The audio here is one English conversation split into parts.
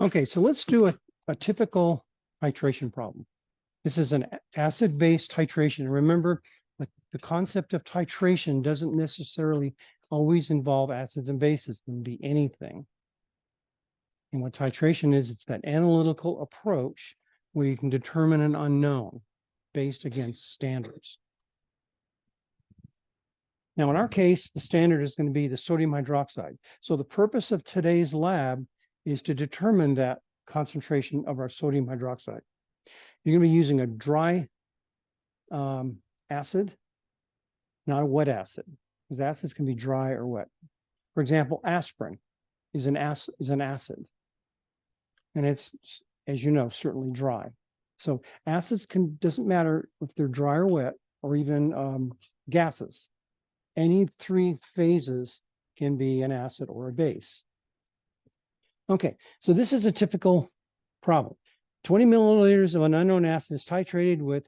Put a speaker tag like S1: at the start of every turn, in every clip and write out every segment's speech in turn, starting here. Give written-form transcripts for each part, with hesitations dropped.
S1: Okay, so let's do a typical titration problem. This is an acid-base titration. And remember, the concept of titration doesn't necessarily always involve acids and bases. It can be anything. And what titration is, it's that analytical approach where you can determine an unknown based against standards. Now, in our case, the standard is going to be the sodium hydroxide. So the purpose of today's lab is to determine that concentration of our sodium hydroxide. You're going to be using a dry acid, not a wet acid, because acids can be dry or wet. For example, aspirin is an acid, and it's, as you know, certainly dry. So acids doesn't matter if they're dry or wet, or even gases. Any three phases can be an acid or a base. Okay, so this is a typical problem. 20 milliliters of an unknown acid is titrated with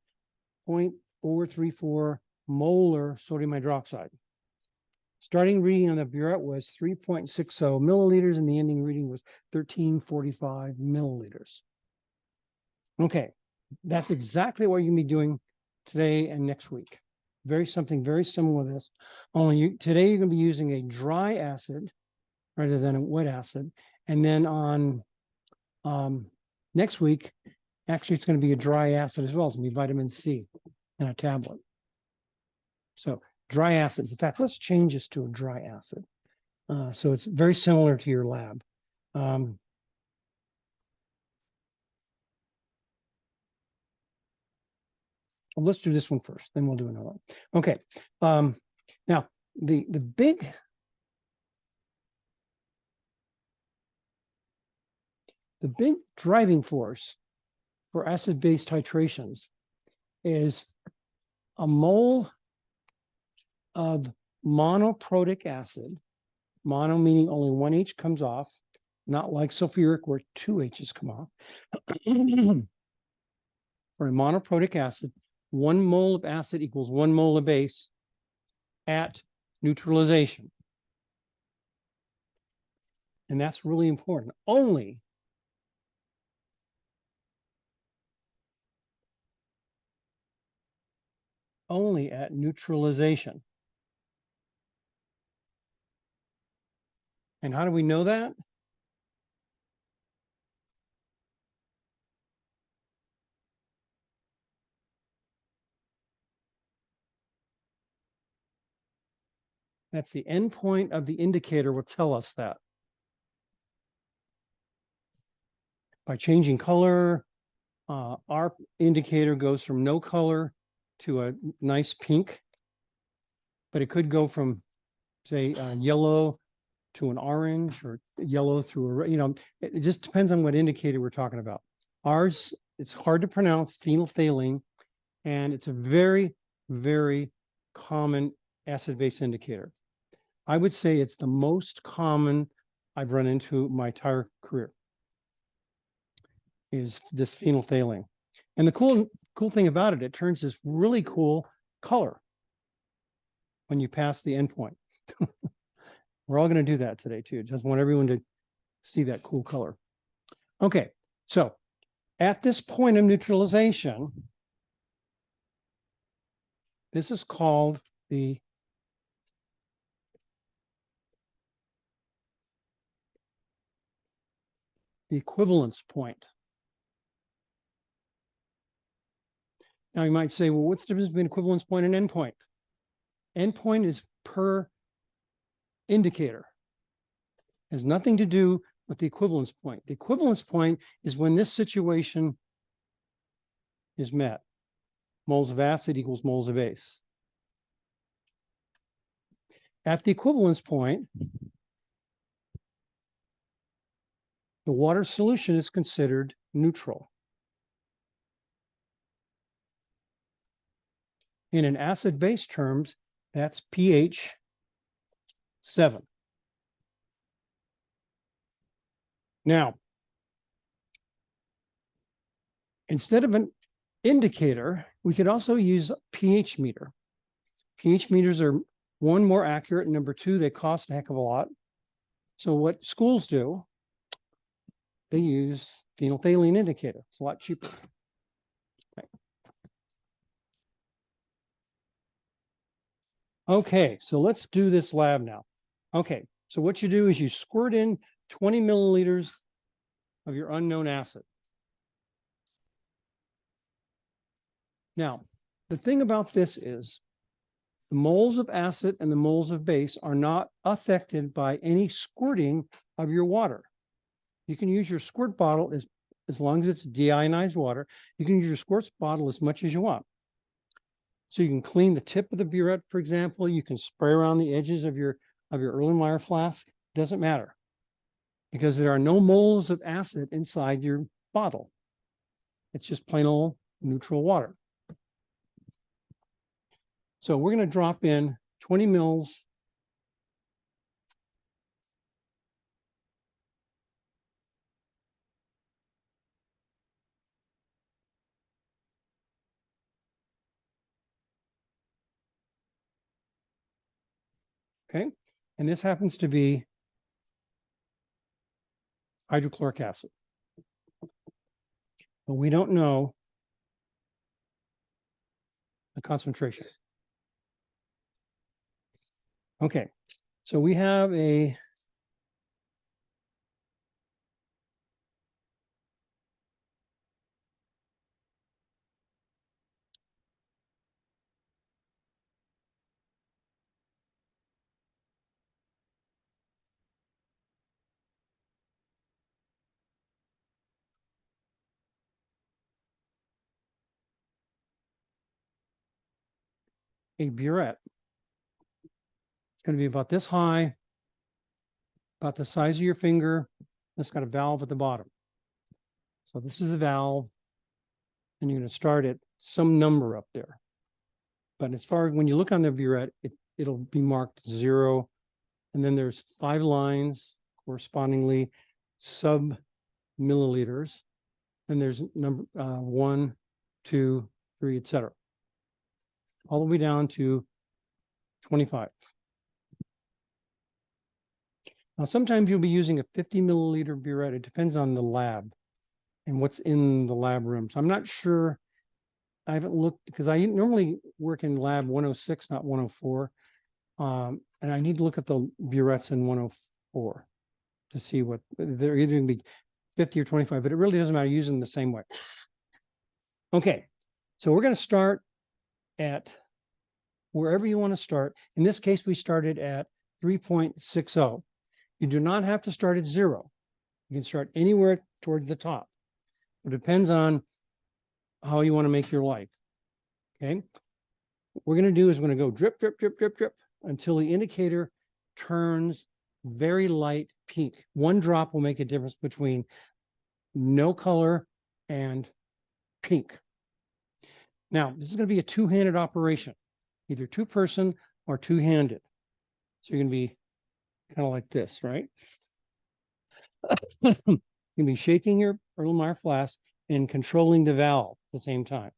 S1: 0.434 molar sodium hydroxide. Starting reading on the burette was 3.60 milliliters, and the ending reading was 1345 milliliters. Okay, that's exactly what you're going to be doing today and next week. Something very similar to this, only today you're going to be using a dry acid rather than a wet acid. And then on next week, actually it's going to be a dry acid as well. It's going to be vitamin C in a tablet. So dry acids. In fact, let's change this to a dry acid. So it's very similar to your lab. Let's do this one first, then we'll do another one. Okay. Now, the big driving force for acid-base titrations is a mole of monoprotic acid, mono meaning only one H comes off, not like sulfuric where two H's come off. For a monoprotic acid, 1 mole of acid equals 1 mole of base at neutralization. And that's really important. Only at neutralization. And how do we know that? That's the endpoint of the indicator will tell us that. By changing color, our indicator goes from no color to a nice pink, but it could go from, say, yellow to an orange, or yellow through a, it just depends on what indicator we're talking about. Ours, it's hard to pronounce, phenolphthalein, and it's a very, very common acid-base indicator. I would say it's the most common I've run into my entire career, is this phenolphthalein. And the cool thing about it, it turns this really cool color when you pass the endpoint. We're all going to do that today too. Just want everyone to see that cool color. Okay, so at this point of neutralization, this is called the equivalence point. Now you might say, well, what's the difference between equivalence point and endpoint? Endpoint is per indicator. It has nothing to do with the equivalence point. The equivalence point is when this situation is met. Moles of acid equals moles of base. At the equivalence point, the water solution is considered neutral. And in acid-base terms, that's pH 7. Now, instead of an indicator, we could also use a pH meter. pH meters are, one, more accurate, and number two, they cost a heck of a lot. So what schools do they use phenolphthalein indicator. It's a lot cheaper. Okay, so let's do this lab now. Okay, so what you do is you squirt in 20 milliliters of your unknown acid. Now, the thing about this is the moles of acid and the moles of base are not affected by any squirting of your water. You can use your squirt bottle as long as it's deionized water. You can use your squirt bottle as much as you want. So you can clean the tip of the burette, for example. You can spray around the edges of your Erlenmeyer flask. Doesn't matter because there are no moles of acid inside your bottle. It's just plain old neutral water. So we're going to drop in 20 mils. Okay, and this happens to be hydrochloric acid. But we don't know the concentration. Okay, so we have a burette. It's going to be about this high, about the size of your finger. It's got a valve at the bottom. So this is the valve, and you're going to start at some number up there. But as far as when you look on the burette, it'll be marked 0, and then there's 5 lines correspondingly sub milliliters. Then there's number 1, 2, 3, etc. All the way down to 25. Now, sometimes you'll be using a 50 milliliter burette. It depends on the lab and what's in the lab room. So I'm not sure. I haven't looked because I normally work in lab 106, not 104. And I need to look at the burettes in 104 to see what they're either going to be 50 or 25, but it really doesn't matter. Using them the same way. Okay, so we're going to start at wherever you want to start. In this case, we started at 3.60. You do not have to start at 0. You can start anywhere towards the top. It depends on how you want to make your life. Okay. What we're going to do is we're going to go drip, drip, drip, drip, drip until the indicator turns very light pink. 1 drop will make a difference between no color and pink. Now, this is going to be a 2-handed operation, either 2-person or 2-handed. So you're going to be kind of like this, right? You're going to be shaking your Erlenmeyer flask and controlling the valve at the same time.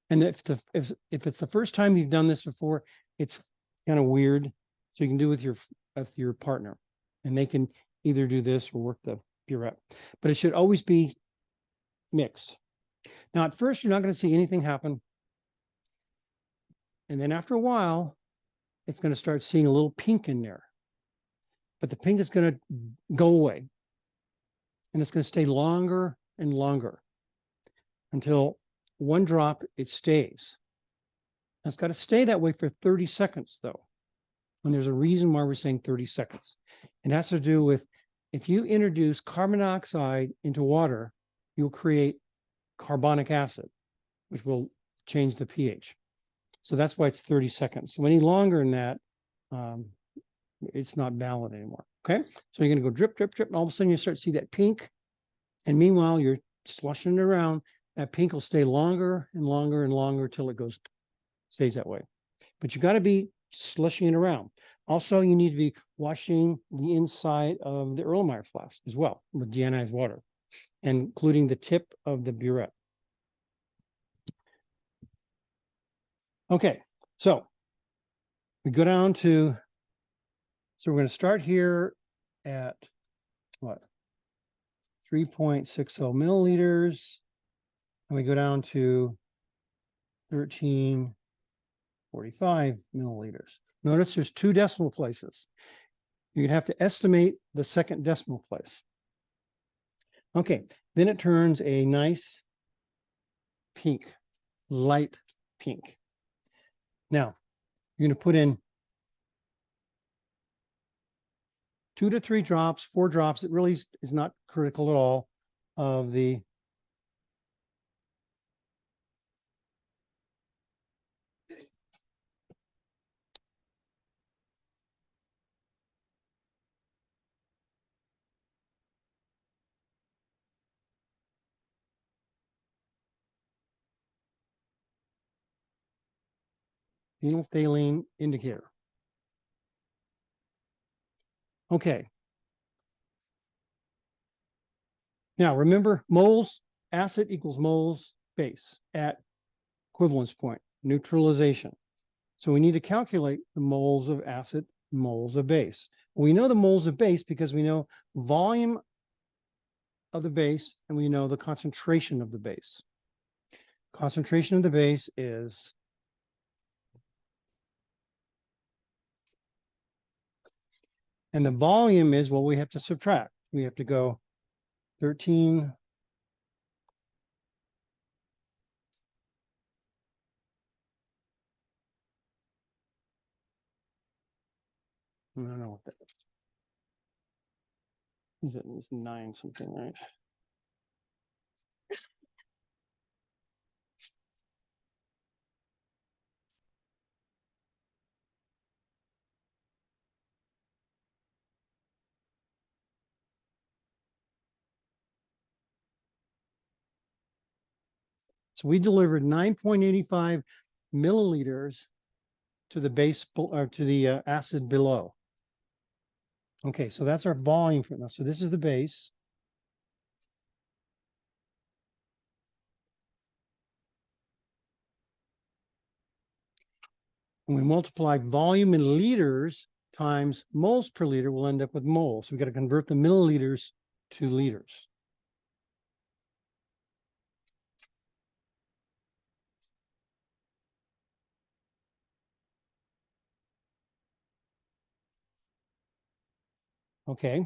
S1: And if it's the first time you've done this before, it's kind of weird. So you can do it with your partner, and they can either do this or work the burette. But it should always be mixed. Now, at first, you're not going to see anything happen. And then after a while, it's going to start seeing a little pink in there. But the pink is going to go away. And it's going to stay longer and longer until 1 drop, it stays. It's got to stay that way for 30 seconds, though. And there's a reason why we're saying 30 seconds. It has to do with if you introduce carbon dioxide into water, you'll create carbonic acid, which will change the pH. So that's why it's 30 seconds. So any longer than that, it's not valid anymore. Okay, so you're going to go drip, drip, drip, and all of a sudden you start to see that pink. And meanwhile, you're slushing it around. That pink will stay longer and longer and longer till it stays that way. But you got to be slushing it around. Also, you need to be washing the inside of the Erlenmeyer flask as well with deionized water, including the tip of the burette. Okay, so we go down to, so we're going to start here at what? 3.60 milliliters, and we go down to 1345 milliliters. Notice there's 2 decimal places. You'd have to estimate the second decimal place. Okay, then it turns a nice pink, light pink. Now, you're going to put in 2 to 3 drops, 4 drops. It really is not critical at all of the phenolphthalein indicator. Okay. Now remember, moles, acid equals moles base at equivalence point, neutralization. So we need to calculate the moles of acid, moles of base. We know the moles of base because we know volume of the base and we know the concentration of the base. Concentration of the base is and the volume is, well, we have to subtract. We have to go 13. I don't know what that is. It's 9 something, right? So we delivered 9.85 milliliters to the base or to the acid below. Okay, so that's our volume for now. So this is the base. When we multiply volume in liters times moles per liter, we'll end up with moles. So we got to convert the milliliters to liters. Okay,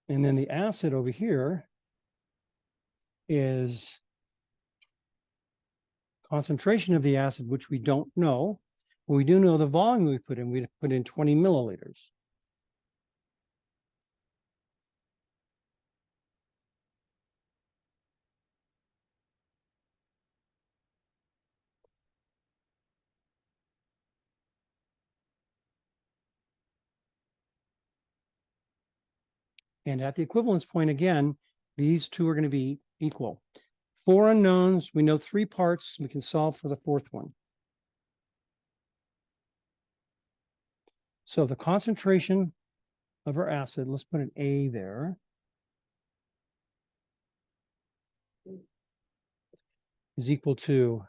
S1: and then the acid over here is concentration of the acid, which we don't know. But we do know the volume we put in. We put in 20 milliliters. And at the equivalence point, again, these two are going to be equal. 4 unknowns, we know 3 parts, we can solve for the 4th one. So the concentration of our acid, let's put an A there, is equal to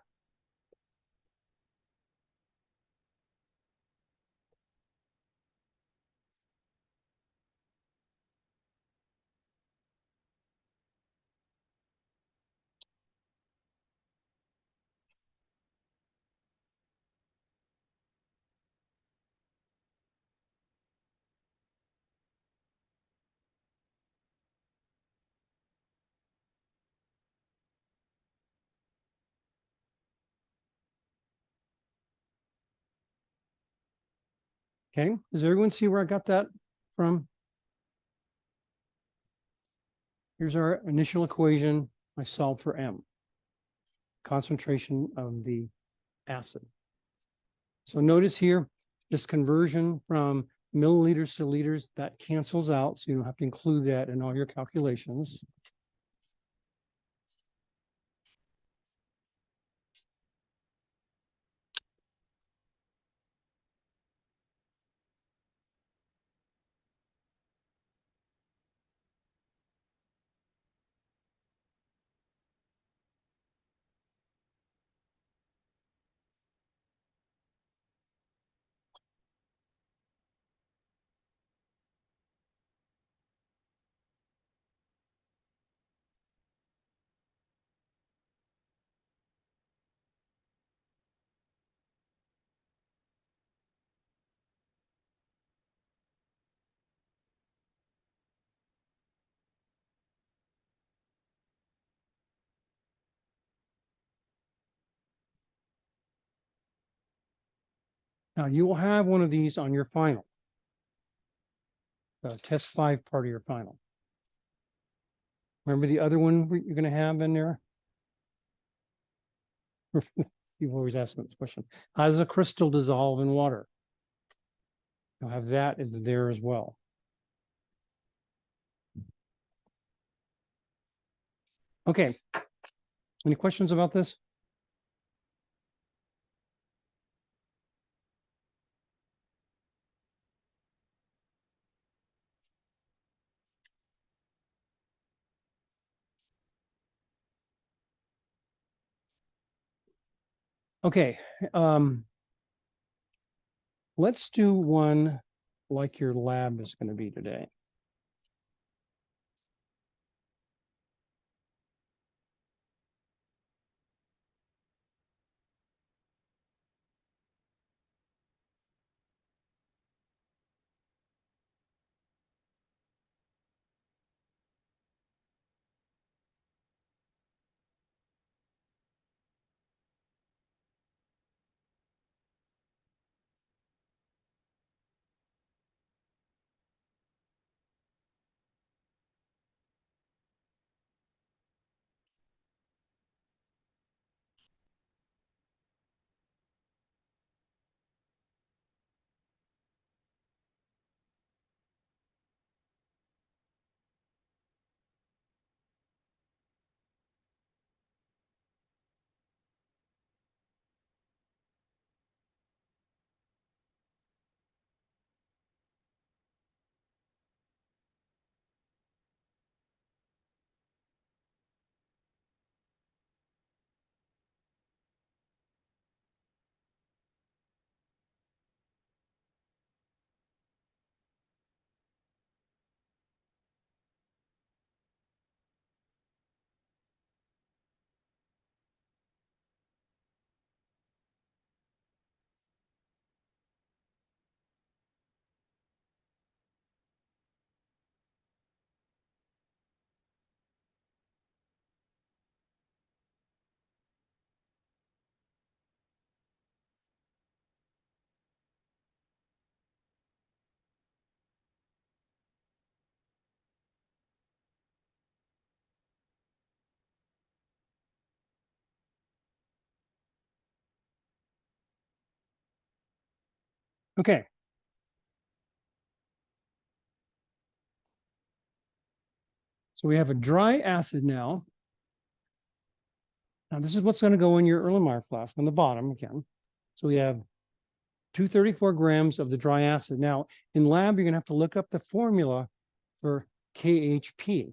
S1: okay. Does everyone see where I got that from? Here's our initial equation. I solved for M, concentration of the acid. So notice here, this conversion from milliliters to liters, that cancels out. So you don't have to include that in all your calculations. Now you will have one of these on your final, the test 5 part of your final. Remember the other one you're going to have in there? You've always asked this question. How does a crystal dissolve in water? You'll have that is there as well. Okay. Any questions about this? Okay. Let's do one like your lab is going to be today. Okay. So we have a dry acid now. Now this is what's going to go in your Erlenmeyer flask on the bottom again. So we have 234 grams of the dry acid. Now in lab, you're going to have to look up the formula for KHP.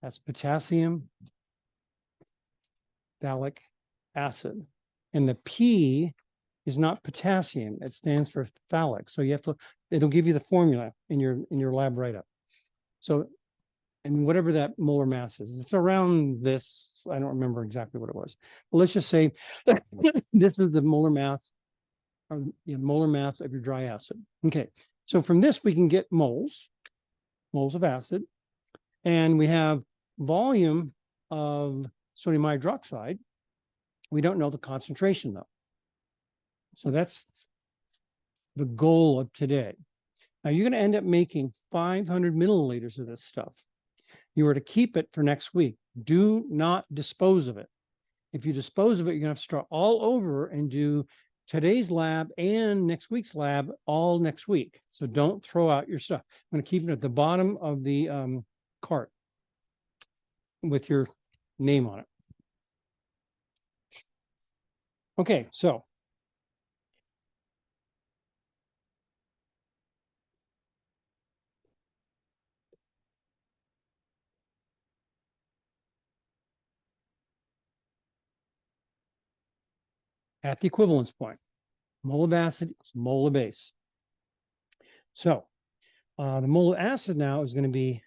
S1: That's potassium phthalic acid. And the P is not potassium. It stands for phthalic. So you have to, it'll give you the formula in your lab write-up. So, and whatever that molar mass is, it's around this. I don't remember exactly what it was. But let's just say this is the molar mass, or the molar mass of your dry acid. Okay. So from this, we can get moles of acid. And we have volume of sodium hydroxide. We don't know the concentration though. So that's the goal of today. Now you're going to end up making 500 milliliters of this stuff. You are to keep it for next week. Do not dispose of it. If you dispose of it, you're going to have to start all over and do today's lab and next week's lab all next week. So don't throw out your stuff. I'm going to keep it at the bottom of the cart with your name on it. Okay, so at the equivalence point, mole of acid is mole of base. So the mole of acid now is going to be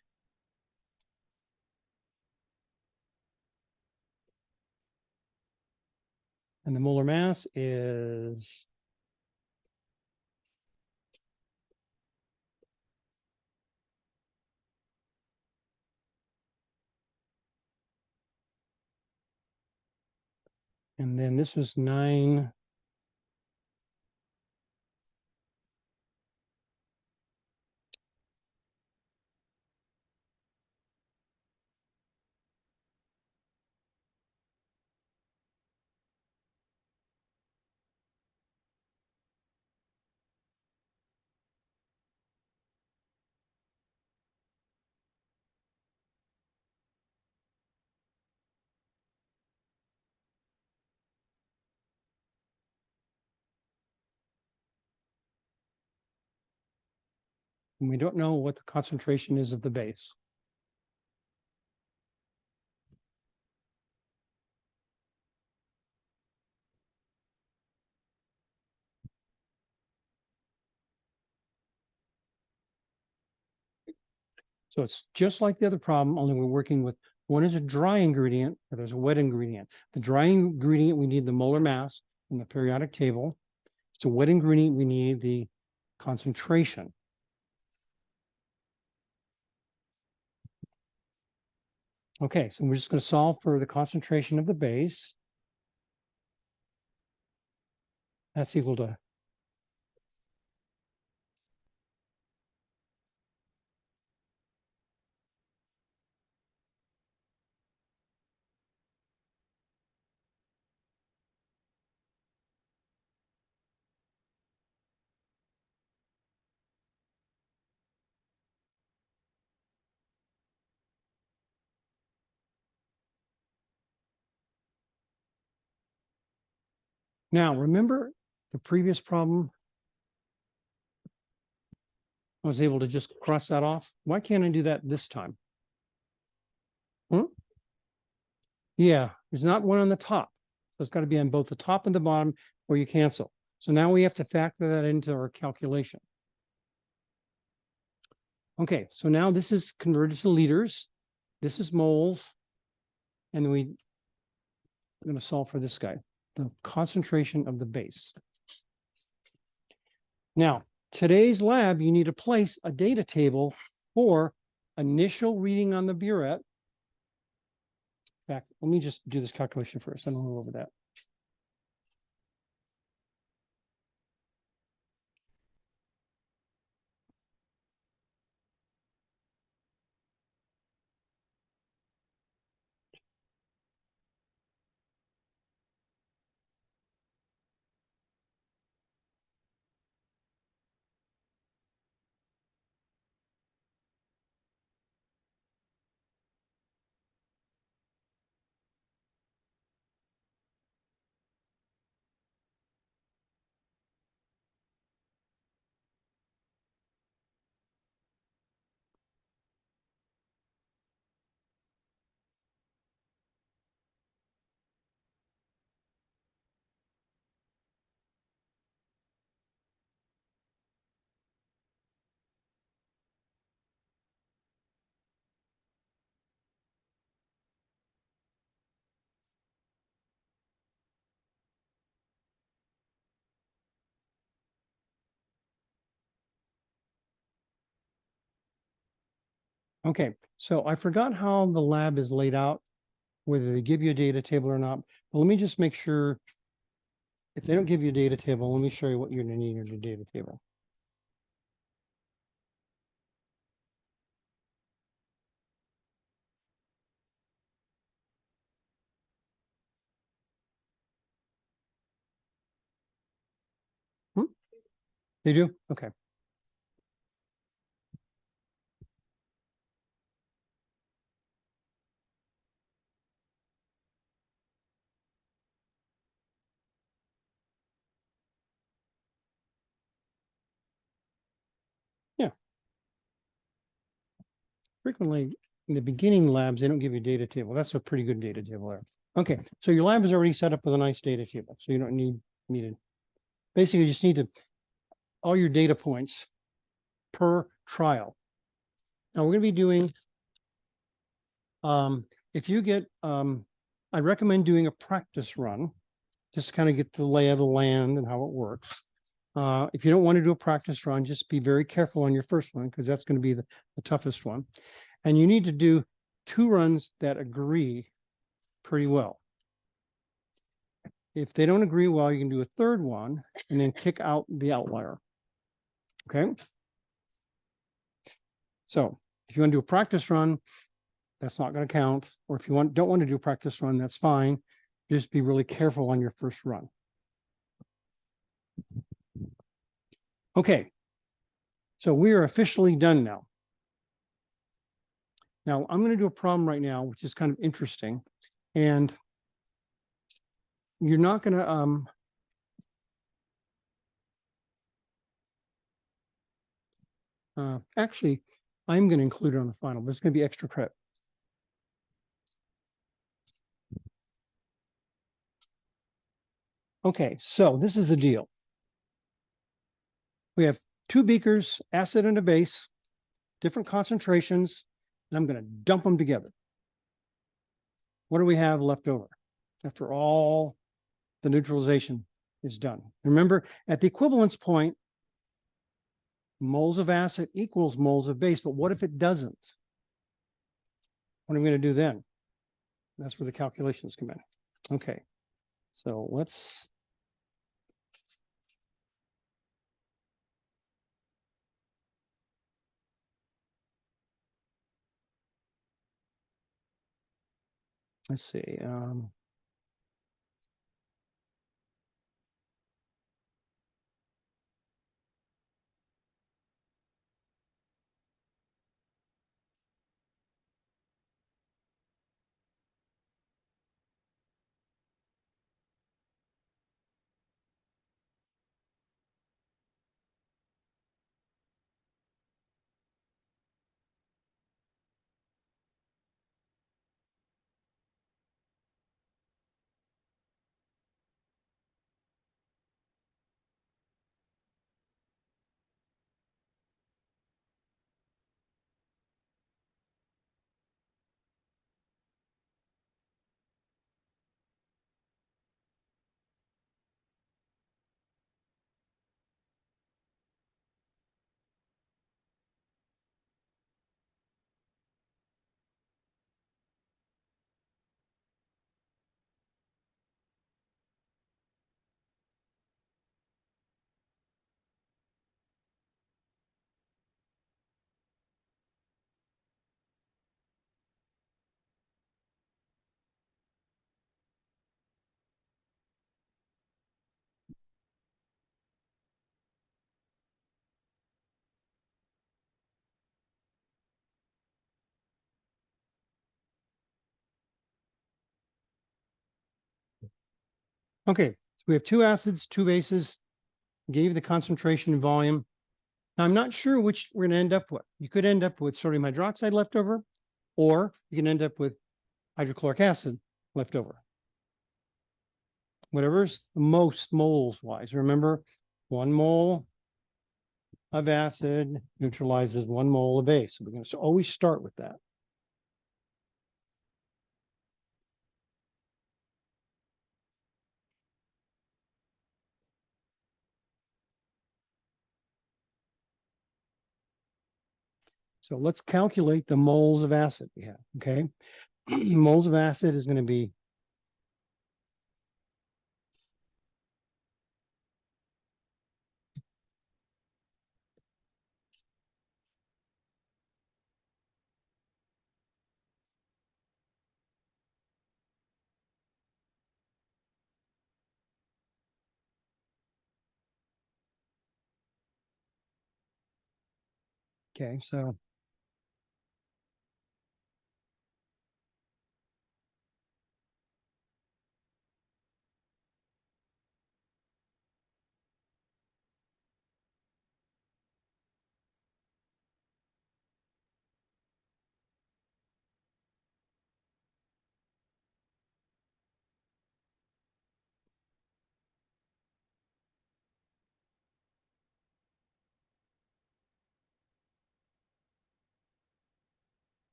S1: and the molar mass is and then this was 9 and we don't know what the concentration is of the base. So it's just like the other problem, only we're working with one is a dry ingredient, or there's a wet ingredient. The dry ingredient, we need the molar mass in the periodic table. It's a wet ingredient, we need the concentration. Okay, so we're just going to solve for the concentration of the base. That's equal to now, remember the previous problem? I was able to just cross that off. Why can't I do that this time? Yeah, there's not one on the top. So it's got to be on both the top and the bottom or you cancel. So now we have to factor that into our calculation. Okay, so now this is converted to liters. This is moles. And then I'm going to solve for this guy, the concentration of the base. Now, today's lab, you need to place a data table for initial reading on the burette. In fact, let me just do this calculation first. I don't go over that. Okay, so I forgot how the lab is laid out, whether they give you a data table or not. But let me just make sure if they don't give you a data table, let me show you what you're going to need in your data table. Hmm? They do? Okay. Yeah. Frequently in the beginning labs, they don't give you a data table. That's a pretty good data table there. Okay, so your lab is already set up with a nice data table, so you don't need it. Basically, you just need to all your data points per trial. Now we're going to be doing, if you get, I recommend doing a practice run, just kind of get the lay of the land and how it works. If you don't want to do a practice run, just be very careful on your first one because that's going to be the toughest one. And you need to do 2 runs that agree pretty well. If they don't agree well, you can do a 3rd one and then kick out the outlier. Okay. So if you want to do a practice run, that's not going to count. Or if you don't want to do a practice run, that's fine. Just be really careful on your first run. Okay. So we are officially done now. Now I'm going to do a problem right now, which is kind of interesting. And you're not going to, Actually, I'm going to include it on the final, but it's going to be extra credit. Okay, so this is the deal. We have two beakers, acid and a base, different concentrations, and I'm going to dump them together. What do we have left over after all the neutralization is done? Remember, at the equivalence point, moles of acid equals moles of base, but what if it doesn't? What are we going to do then? That's where the calculations come in. Okay, so let's see. Okay, so we have two acids, two bases, gave the concentration and volume. Now, I'm not sure which we're going to end up with. You could end up with sodium hydroxide left over, or you can end up with hydrochloric acid left over. Whatever's the most moles wise. Remember, 1 mole of acid neutralizes 1 mole of base. So we're going to always start with that. So let's calculate the moles of acid we have, okay? Moles of acid is going to be okay. So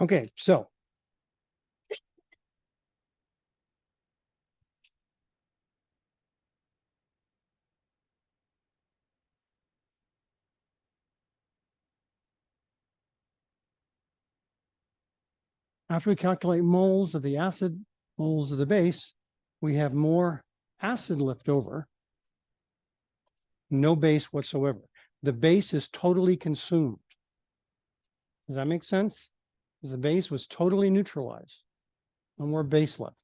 S1: Okay, so after we calculate moles of the acid, moles of the base, we have more acid left over, no base whatsoever. The base is totally consumed. Does that make sense? The base was totally neutralized. No more base left.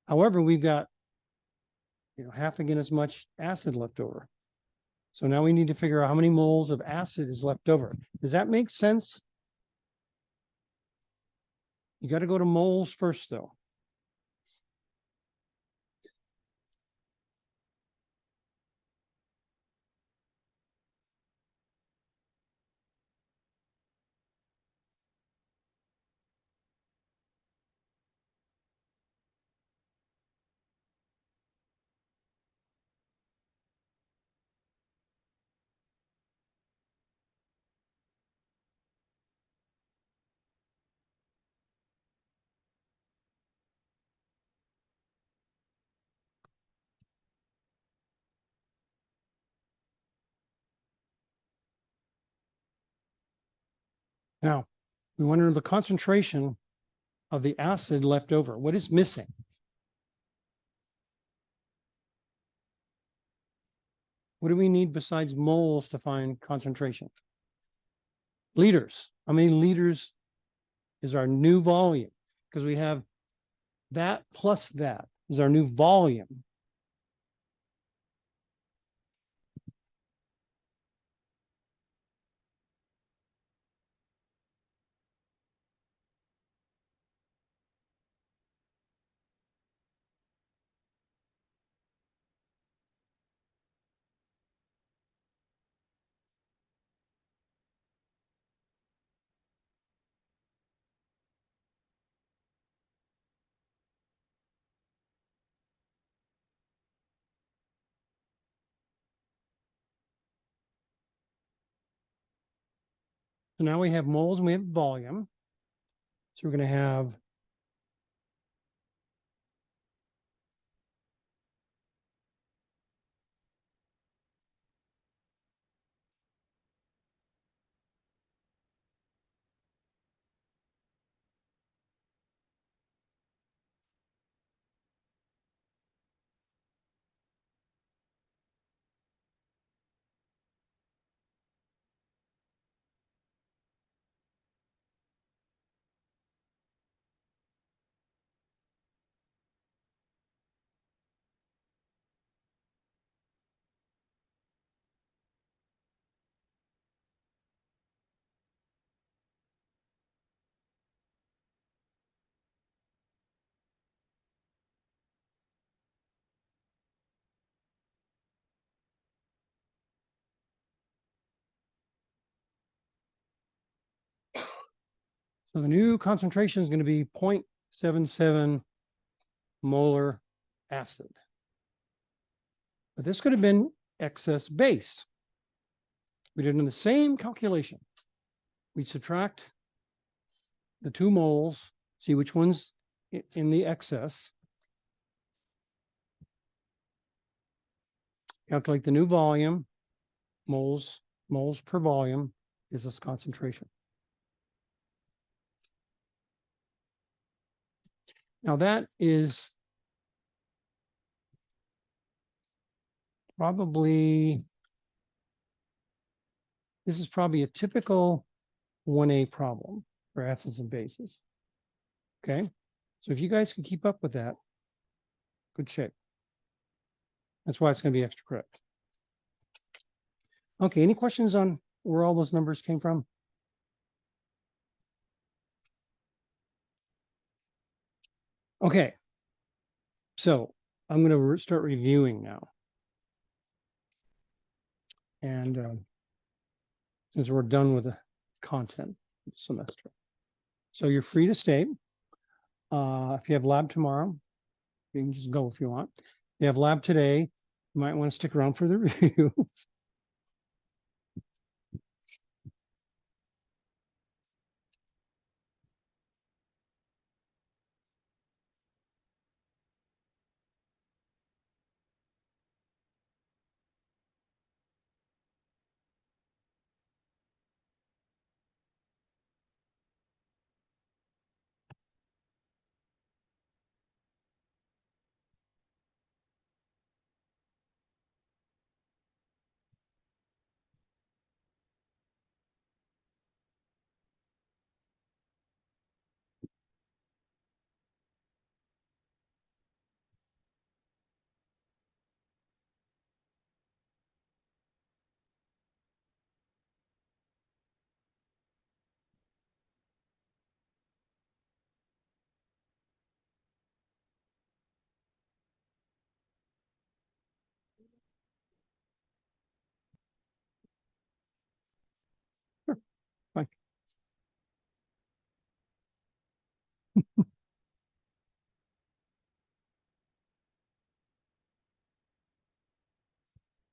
S1: However, we've got half again as much acid left over. So now we need to figure out how many moles of acid is left over. Does that make sense? You got to go to moles first, though. Now, we want to know the concentration of the acid left over. What is missing? What do we need besides moles to find concentration? Liters. How many liters is our new volume? Because we have that plus that is our new volume. So now we have moles and we have volume. So we're going to have so the new concentration is going to be 0.77 molar acid. But this could have been excess base. We did in the same calculation. We subtract the 2 moles, see which one's in the excess. Calculate the new volume, moles per volume gives us concentration. Now that is probably, this is probably a typical 1A problem for acids and bases. Okay, so if you guys can keep up with that, good shape. That's why it's going to be extra credit. Okay, any questions on where all those numbers came from? Okay, so I'm going to start reviewing now. And since we're done with the content of the semester. So you're free to stay. If you have lab tomorrow, you can just go if you want. If you have lab today, you might want to stick around for the review.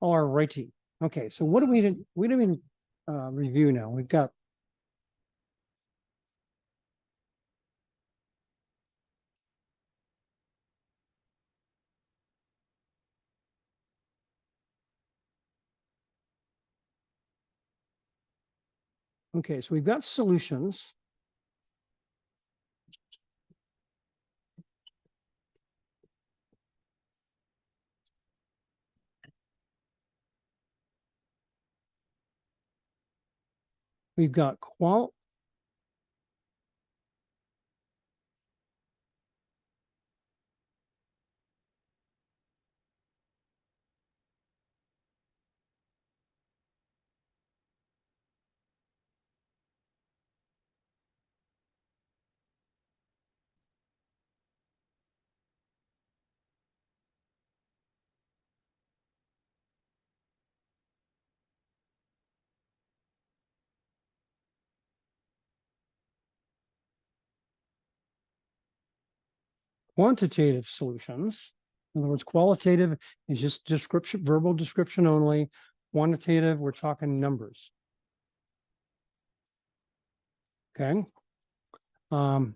S1: All righty. Okay, so what do we review now? We've got okay, so we've got solutions. We've got quantitative solutions. In other words, qualitative is just description, verbal description only. Quantitative, we're talking numbers. Okay. Um,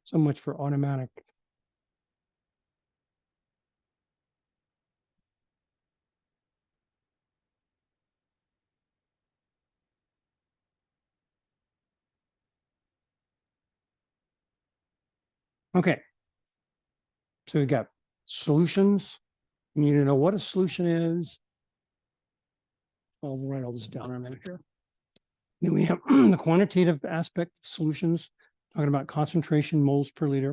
S1: so much for automatic. Okay. So we've got solutions. You need to know what a solution is. I'll write all this down in a minute here. Then we have the quantitative aspect of solutions, talking about concentration, moles per liter.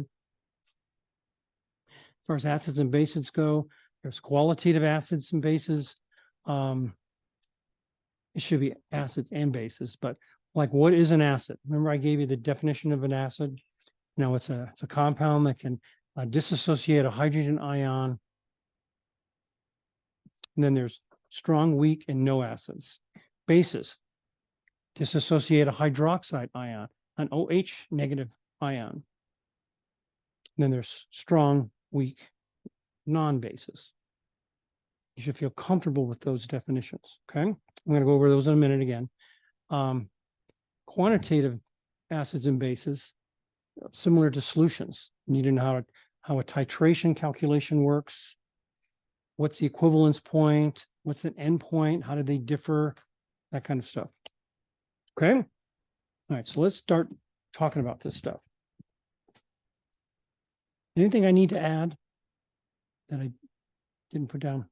S1: As far as acids and bases go, there's qualitative acids and bases. It should be acids and bases, but like what is an acid? Remember I gave you the definition of an acid? Now it's a compound that can dissociate a hydrogen ion. And then there's strong, weak, and no acids. Bases dissociate a hydroxide ion, an OH negative ion. And then there's strong, weak, non-bases. You should feel comfortable with those definitions. Okay, I'm going to go over those in a minute again. Quantitative acids and bases, similar to solutions. You need to know how a titration calculation works. What's the equivalence point? What's an endpoint? How do they differ? That kind of stuff. Okay. All right. So let's start talking about this stuff. Anything I need to add that I didn't put down?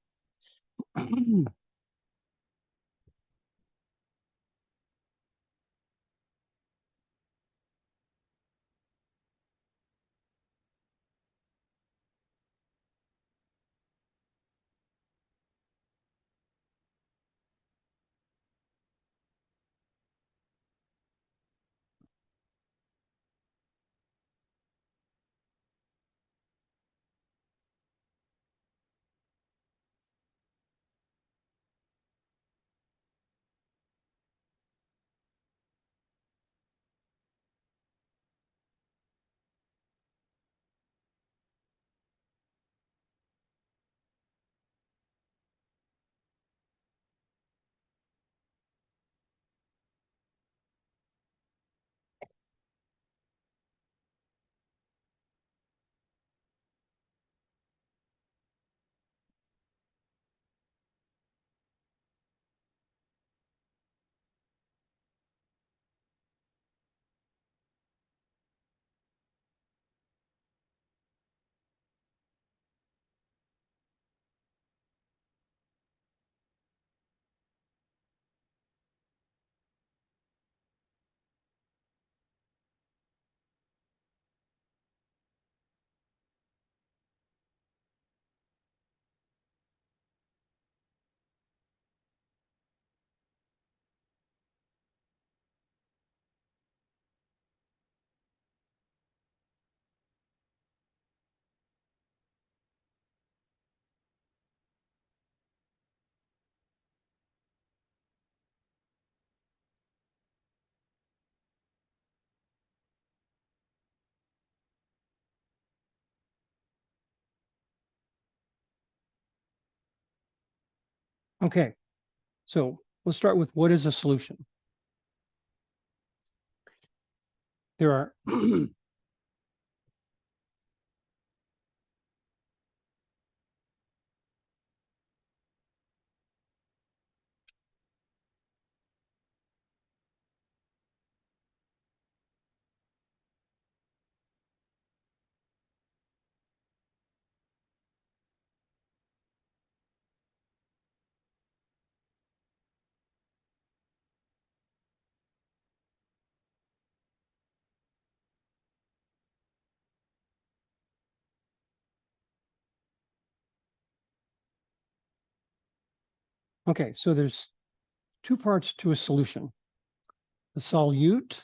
S1: Okay, so let's start with what is a solution? There are okay, so there's two parts to a solution: the solute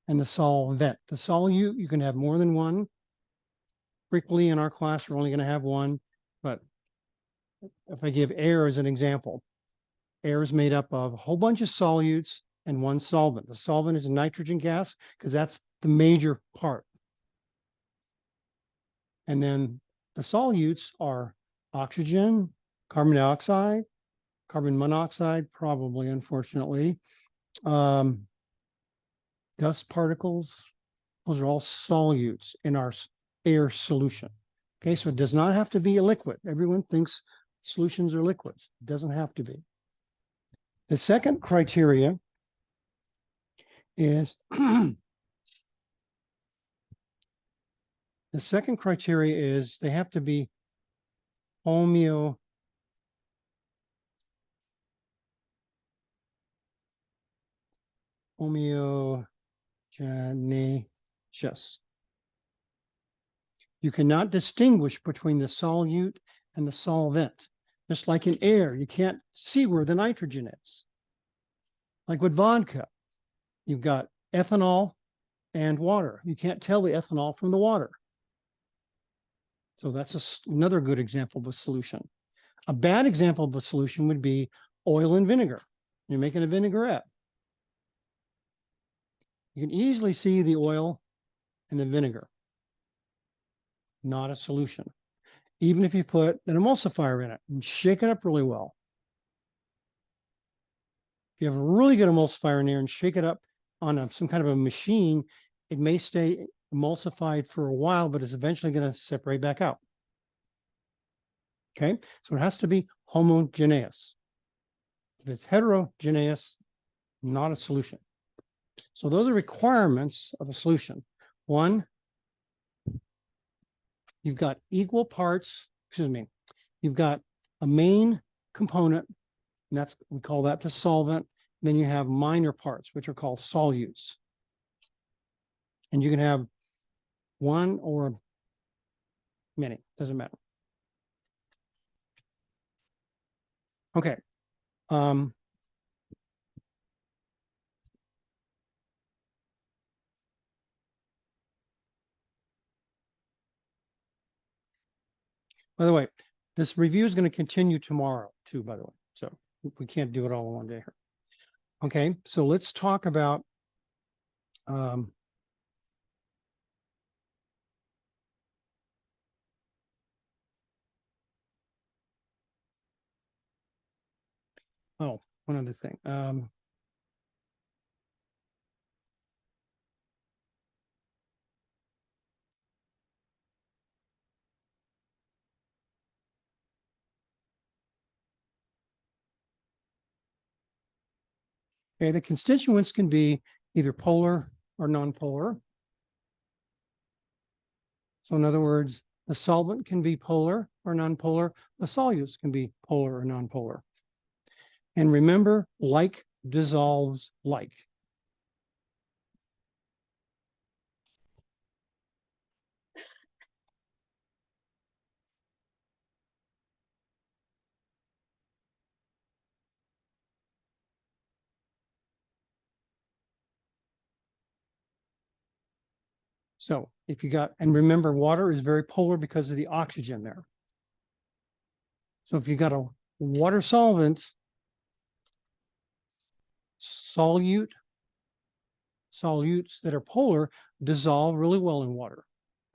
S1: and the solvent. The solute, you can have more than one. Frequently in our class, we're only going to have one. But if I give air as an example, air is made up of a whole bunch of solutes and one solvent. The solvent is a nitrogen gas because that's the major part. And then the solutes are oxygen, carbon dioxide, carbon monoxide, probably, unfortunately, um, dust particles. Those are all solutes in our air solution. Okay, so it does not have to be a liquid. Everyone thinks solutions are liquids. It doesn't have to be. The second criteria is the second criteria is they have to be homogeneous. You cannot distinguish between the solute and the solvent. Just like in air, you can't see where the nitrogen is. Like with vodka, you've got ethanol and water. You can't tell the ethanol from the water. So that's another good example of a solution. A bad example of a solution would be oil and vinegar. You're making a vinaigrette. You can easily see the oil and the vinegar, not a solution. Even if you put an emulsifier in it and shake it up really well. If you have a really good emulsifier in there and shake it up on some kind of a machine, it may stay emulsified for a while, but it's eventually going to separate back out. Okay, so it has to be homogeneous. If it's heterogeneous, not a solution. So those are requirements of a solution. One, you've got equal parts, you've got a main component, and we call that the solvent. Then you have minor parts, which are called solutes. And you can have one or many, doesn't matter. Okay. By the way, this review is going to continue tomorrow too, by the way. So we can't do it all in one day here. Okay, so let's talk about one other thing. Okay, the constituents can be either polar or nonpolar. So in other words, the solvent can be polar or nonpolar. The solutes can be polar or nonpolar. And remember, like dissolves like. So if you got, and remember, water is very polar because of the oxygen there. So if you got a water solvent, solutes that are polar dissolve really well in water.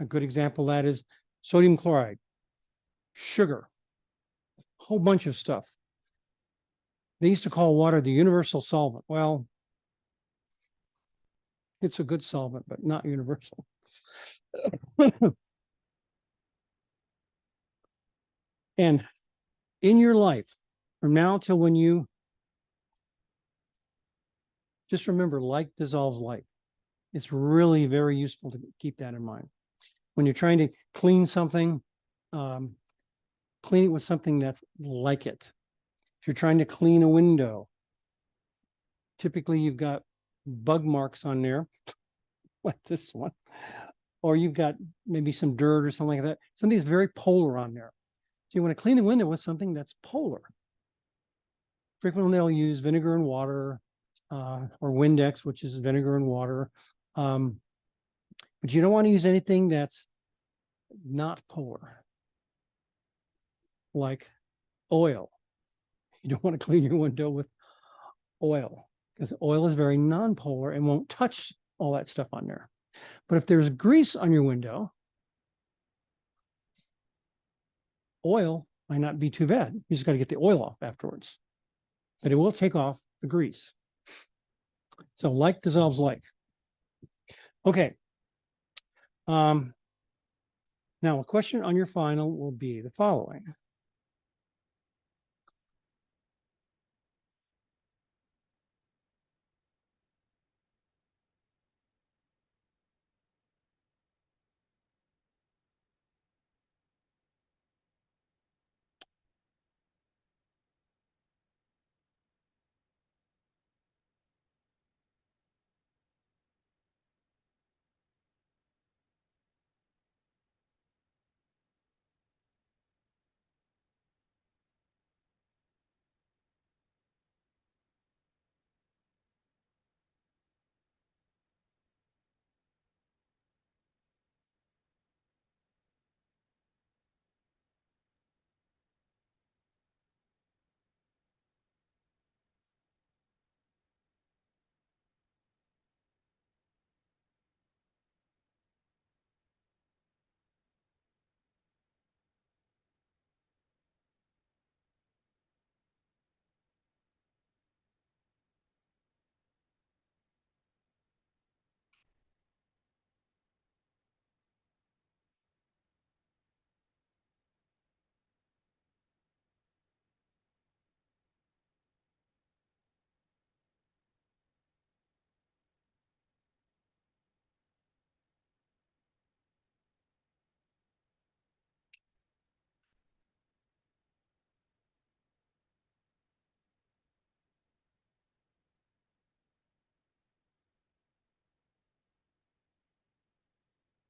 S1: A good example of that is sodium chloride, sugar, a whole bunch of stuff. They used to call water the universal solvent. Well, it's a good solvent, but not universal. And in your life, from now till when you just remember, like dissolves like. It's really very useful to keep that in mind. When you're trying to clean something, um, clean it with something that's like it. If you're trying to clean a window, typically you've got bug marks on there, like this one, or you've got maybe some dirt or something like that. Something that's very polar on there. So you want to clean the window with something that's polar. Frequently they'll use vinegar and water, or Windex, which is vinegar and water. Um, but you don't want to use anything that's not polar, like oil. You don't want to clean your window with oil because oil is very non-polar and won't touch all that stuff on there. But if there's grease on your window, oil might not be too bad. You just got to get the oil off afterwards, but it will take off the grease. So like dissolves like. Okay. Now a question on your final will be the following.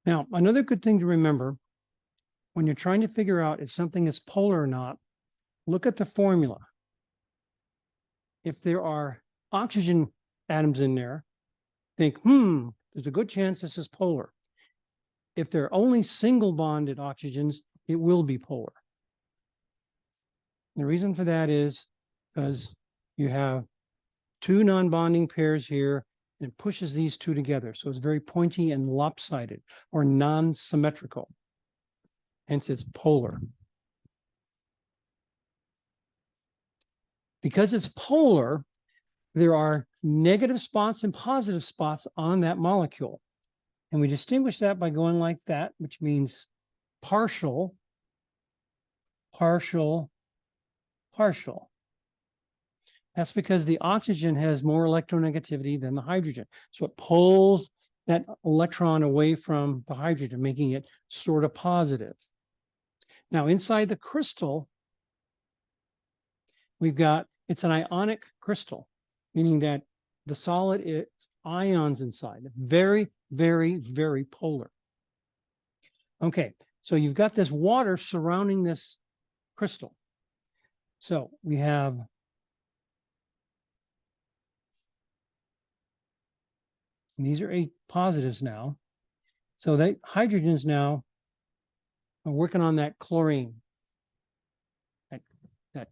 S1: Now, another good thing to remember when you're trying to figure out if something is polar or not, look at the formula. If there are oxygen atoms in there, think, there's a good chance this is polar. If there are only single bonded oxygens, it will be polar. And the reason for that is because you have two non-bonding pairs here and it pushes these two together. So it's very pointy and lopsided or non-symmetrical. Hence it's polar. Because it's polar, there are negative spots and positive spots on that molecule. And we distinguish that by going like that, which means partial, partial, partial. That's because the oxygen has more electronegativity than the hydrogen. So it pulls that electron away from the hydrogen, making it sort of positive. Now, inside the crystal, we've got, it's an ionic crystal, meaning that the solid is ions inside, very, very, very polar. Okay, so you've got this water surrounding this crystal. So we have these are 8 positives now. So the hydrogens now are working on that chlorine, that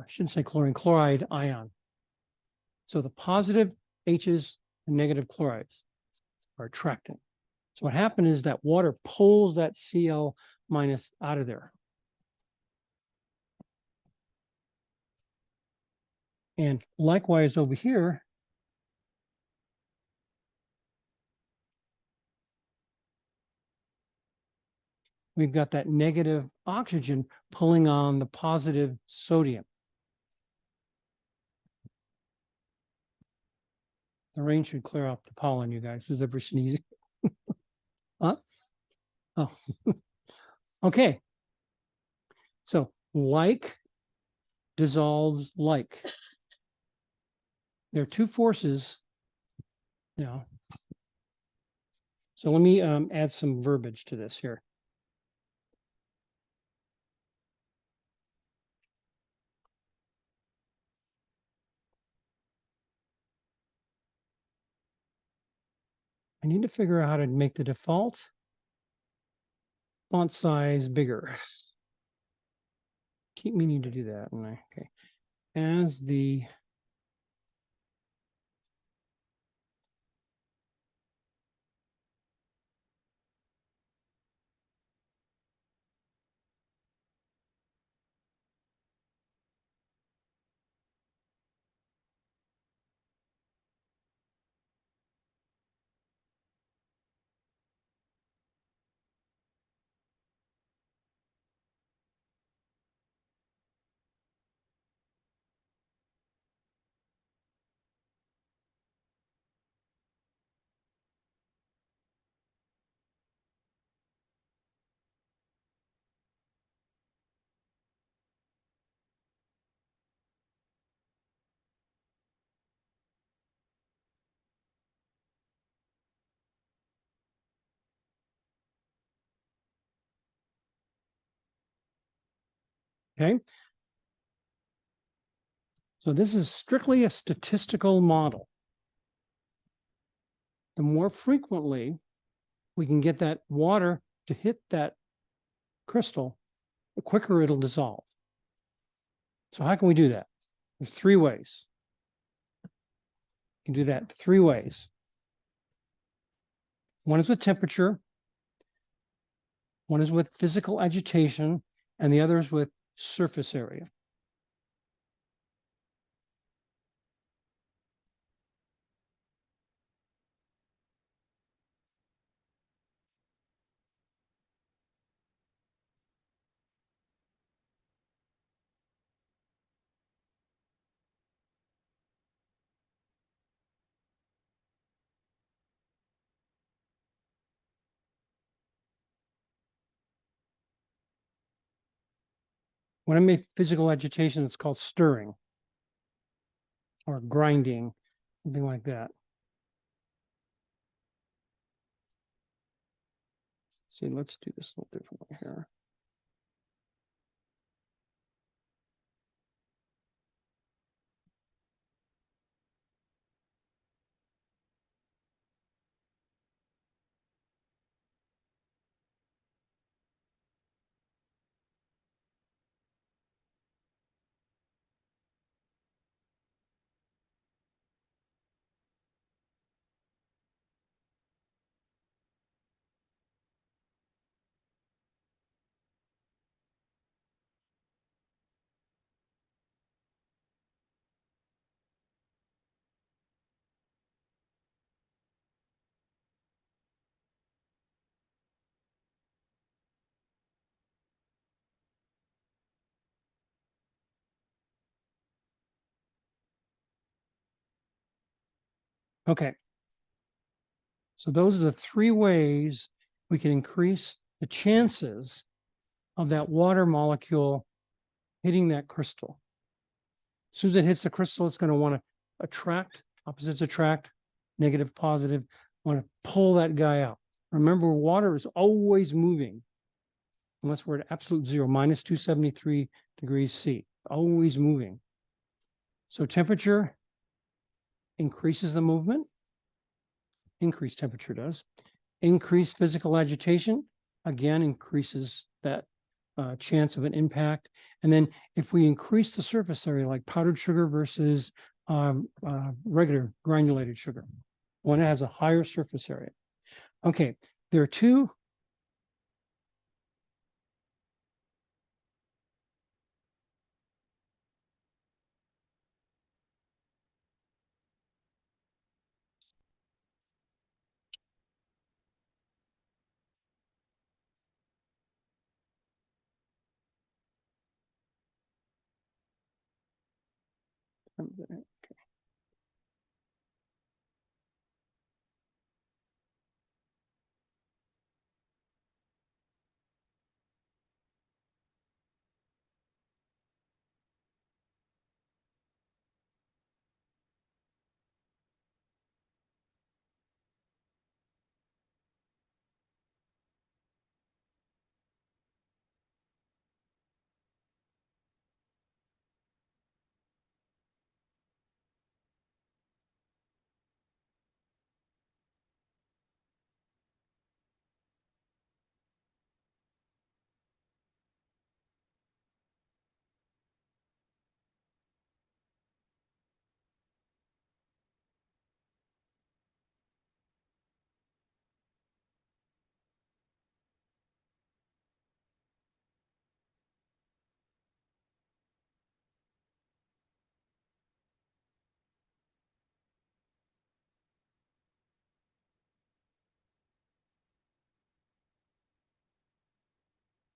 S1: shouldn't say chlorine, chloride ion. So the positive H's and negative chlorides are attracting. So what happened is that water pulls that Cl minus out of there. And likewise over here, we've got that negative oxygen pulling on the positive sodium. The rain should clear up the pollen, you guys. Who's ever sneezing? Huh? Oh, okay. So like dissolves like. There are two forces now. So let me add some verbiage to this here. I need to figure out how to make the default font size bigger. Keep meaning to do that. Okay. As the okay. So this is strictly a statistical model. The more frequently we can get that water to hit that crystal, the quicker it'll dissolve. So how can we do that? There's three ways. You can do that three ways. One is with temperature, one is with physical agitation, and the other is with surface area. When I make physical agitation, it's called stirring or grinding, something like that. See, let's do this a little differently here. Okay. So those are the three ways we can increase the chances of that water molecule hitting that crystal. As soon as it hits the crystal, it's going to want to attract, opposites attract, negative, positive, want to pull that guy out. Remember, water is always moving unless we're at absolute zero, minus 273 degrees C, always moving. So temperature increases the movement, increased temperature does. Increased physical agitation, again, increases that chance of an impact. And then if we increase the surface area, like powdered sugar versus regular granulated sugar, one has a higher surface area. Okay, there are two.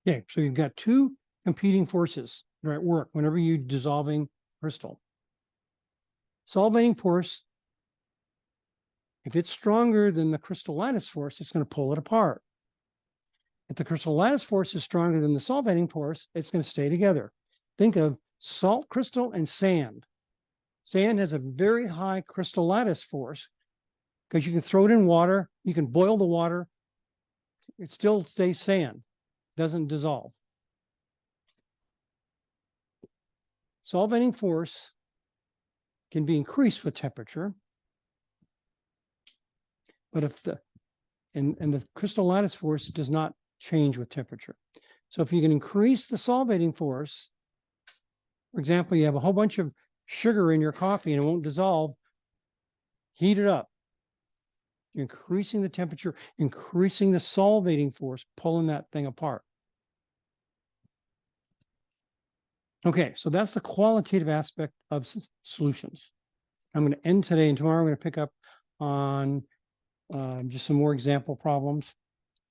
S1: Okay, so you've got two competing forces that are at work whenever you're dissolving crystal. Solvating force, if it's stronger than the crystal lattice force, it's going to pull it apart. If the crystal lattice force is stronger than the solvating force, it's going to stay together. Think of salt crystal and sand. Sand has a very high crystal lattice force because you can throw it in water, you can boil the water, it still stays sand, doesn't dissolve. Solvating force can be increased with temperature, but if the and the crystal lattice force does not change with temperature. So if you can increase the solvating force, for example, you have a whole bunch of sugar in your coffee and it won't dissolve, heat it up. You're increasing the temperature, increasing the solvating force, pulling that thing apart. Okay, so that's the qualitative aspect of solutions. I'm going to end today, and tomorrow I'm going to pick up on just some more example problems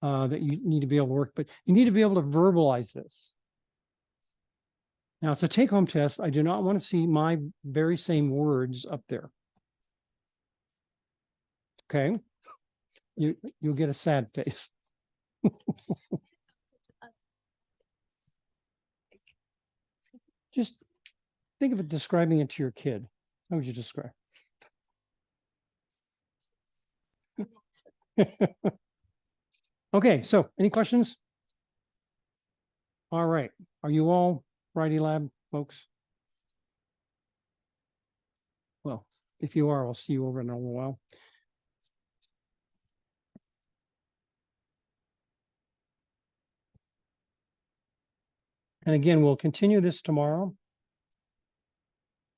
S1: that you need to be able to work, but you need to be able to verbalize this. Now, it's a take-home test. I do not want to see my very same words up there. Okay? You'll get a sad face. Just think of it describing it to your kid. How would you describe? Okay, so any questions? All right. Are you all Friday Lab folks? Well, if you are, I'll see you over in a little while. And again, we'll continue this tomorrow.